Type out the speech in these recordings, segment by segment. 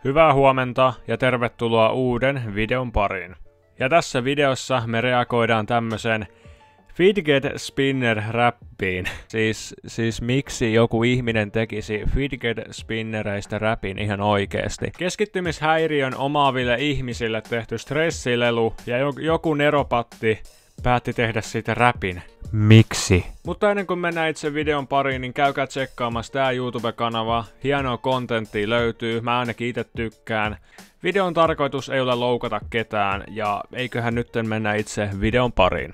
Hyvää huomenta ja tervetuloa uuden videon pariin. Ja tässä videossa me reagoidaan tämmöiseen Fidget Spinner räppiin. Siis miksi joku ihminen tekisi Fidget Spinnereistä räpin ihan oikeesti. Keskittymishäiriön omaaville ihmisille tehty stressilelu ja joku neropatti päätti tehdä siitä räpin. Miksi? Mutta ennen kuin mennään itse videon pariin, niin käykää tsekkaamassa tää YouTube-kanava. Hienoa kontenttia löytyy, mä ainakin itse tykkään. Videon tarkoitus ei ole loukata ketään, ja eiköhän nytten mennä itse videon pariin.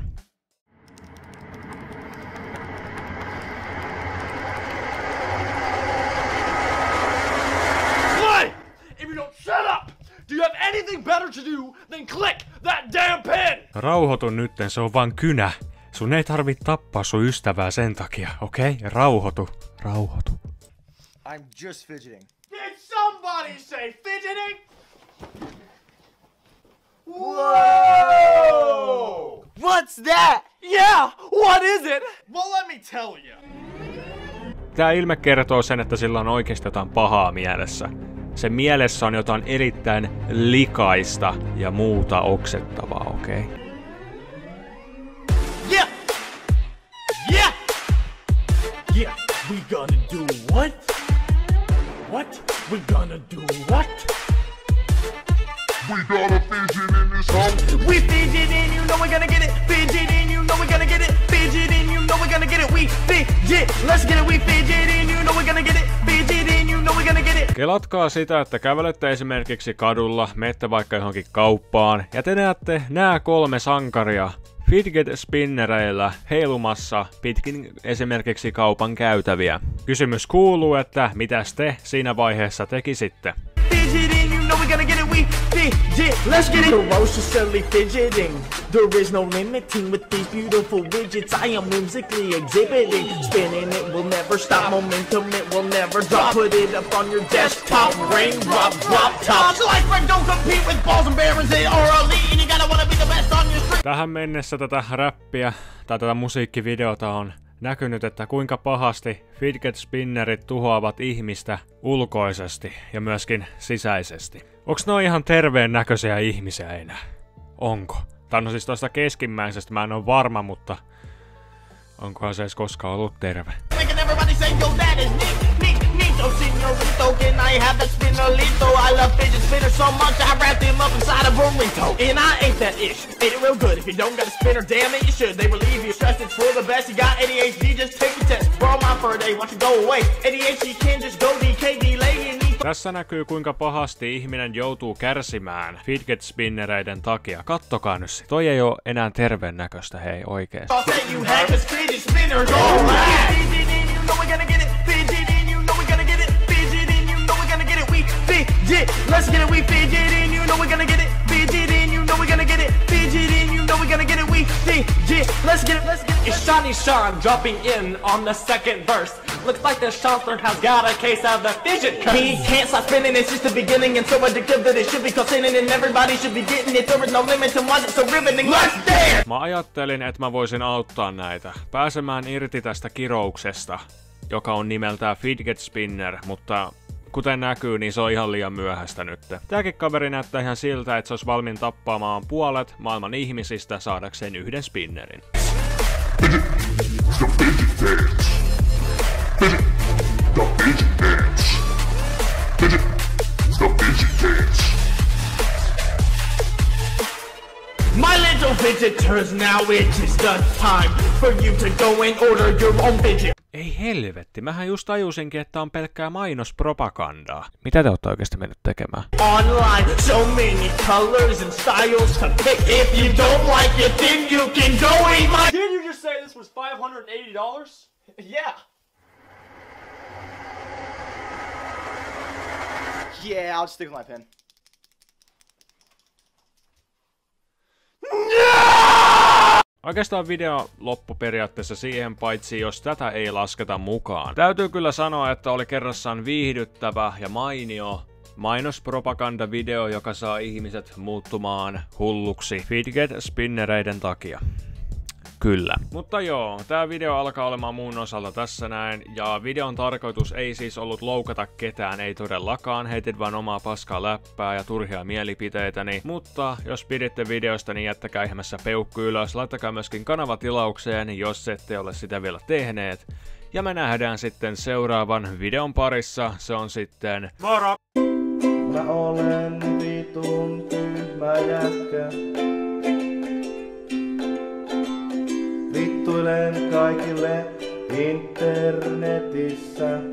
Why? If you don't shut up! Do you have anything better to do than click that damn pen? Rauhoitu nytten, se on vaan kynä. Sun ei tarvii tappaa sun ystävää sen takia, okei? Rauhoitu. Rauhoitu. I'm just fidgeting. Did somebody say fidgeting? Whoa! What's that? Yeah, what is it? Well, let me tell you. Tää ilme kertoo sen, että sillä on oikeesti jotain pahaa mielessä. Se mielessä on jotain erittäin likaista ja muuta oksettavaa, okei? Yeah! Yeah! Yeah, we gonna do what? What? We gonna do what? We got a fidget in this house. We fidgeting, you know we're gonna get it. Fidgeting, you know we're gonna get it. Fidgeting, you know we're gonna get it. We fidget, let's get it. We fidgeting, you know we're gonna get it. Fidgeting, you know we're gonna get it. Kelatkaa sitä, että kävelette esimerkiksi kadulla, menette vaikka johonkin kauppaan, ja te näette nää kolme sankaria Fidget Spinnereillä heilumassa pitkin esimerkiksi kaupan käytäviä. Kysymys kuuluu, että mitäs te siinä vaiheessa tekisitte? Fidgeting, you know we're gonna get it. We fidget, let's get it. Ferociously fidgeting. There is no limiting with these beautiful widgets. I am whimsically exhibiting. Spinning it will never stop. Momentum it will never drop. Put it up on your desktop. Raindrop, drop top. So like don't compete with balls and bears or elite. And you gotta wanna be the best on your street. Tähän mennessä tätä räppiä tai tätä musiikkivideota on näkynyt, että kuinka pahasti Fidget Spinnerit tuhoavat ihmistä ulkoisesti ja myöskin sisäisesti. Onks ne ihan terveen näköisiä ihmisiä enää? Onko? Tai no siis tosta keskimmäisestä mä en oo varma, mutta onkohan se edes koskaan ollut terve? Señorito, can I have that spinnerito? I love fidget spinners so much I wrap them up inside a burrito. And I ain't that ish, ain't it real good? If you don't got a spinner, damn it, you should. They relieve you stress, it's for the best. You got ADHD, just take the test. Borrow mine for a day, watch it go away. ADHD can just go DK, delay and Tässä näkyy kuinka pahasti ihminen joutuu kärsimään Fidget Spinnereiden takia. Kattokaa nyt sit. Toi ei oo enää terveen näköistä, hei oikeesti. Let's get it, we fidgeting, you know we're gonna get it. Fidgeting, you know we're gonna get it. Fidgeting, you know we're gonna get it. We fidget, let's get it, let's get it. It's Shawnee Sean dropping in on the second verse. Looks like the Chancellor has got a case of the fidget curse. He can't stop spinning, it's just the beginning and so addictive that it should be consenting and everybody should be getting it. There is no limit to why it's so riveting. Let's dance! Mä ajattelin, että mä voisin auttaa näitä pääsemään irti tästä kirouksesta, joka on nimeltään Fidget Spinner, mutta kuten näkyy, niin se on ihan liian myöhäistä nyt. Tääkin kaveri näyttää ihan siltä, että se olisi valmiin tappaamaan puolet maailman ihmisistä saadakseen yhden spinnerin. My little fidgeters, now it is the time for you to go and order your own fidget. Ei helvetti, mähän just tajusinkin, että on pelkkää mainospropagandaa. Mitä te ootte oikeesti mennyt tekemään? Online, so many colors and styles to pick. If you don't like it, then you can go eat my... Did you just say this was $580? Yeah. Yeah, I'll stick with my pen. Oikeastaan video loppu periaatteessa siihen, paitsi jos tätä ei lasketa mukaan. Täytyy kyllä sanoa, että oli kerrassaan viihdyttävä ja mainio mainospropagandavideo, joka saa ihmiset muuttumaan hulluksi Fidget Spinnereiden takia. kyllä. Mutta joo, tää video alkaa olemaan mun osalta tässä näin, ja videon tarkoitus ei siis ollut loukata ketään, ei todellakaan, heitin vaan omaa paskaa läppää ja turhia mielipiteitäni, mutta jos piditte videosta, niin jättäkää ihmeessä peukku ylös, laittakaa myöskin kanavatilaukseen, jos ette ole sitä vielä tehneet, ja me nähdään sitten seuraavan videon parissa, se on sitten moro! Mä olen vitun tyhmä jätkä. Vittuilen kaikille internetissä.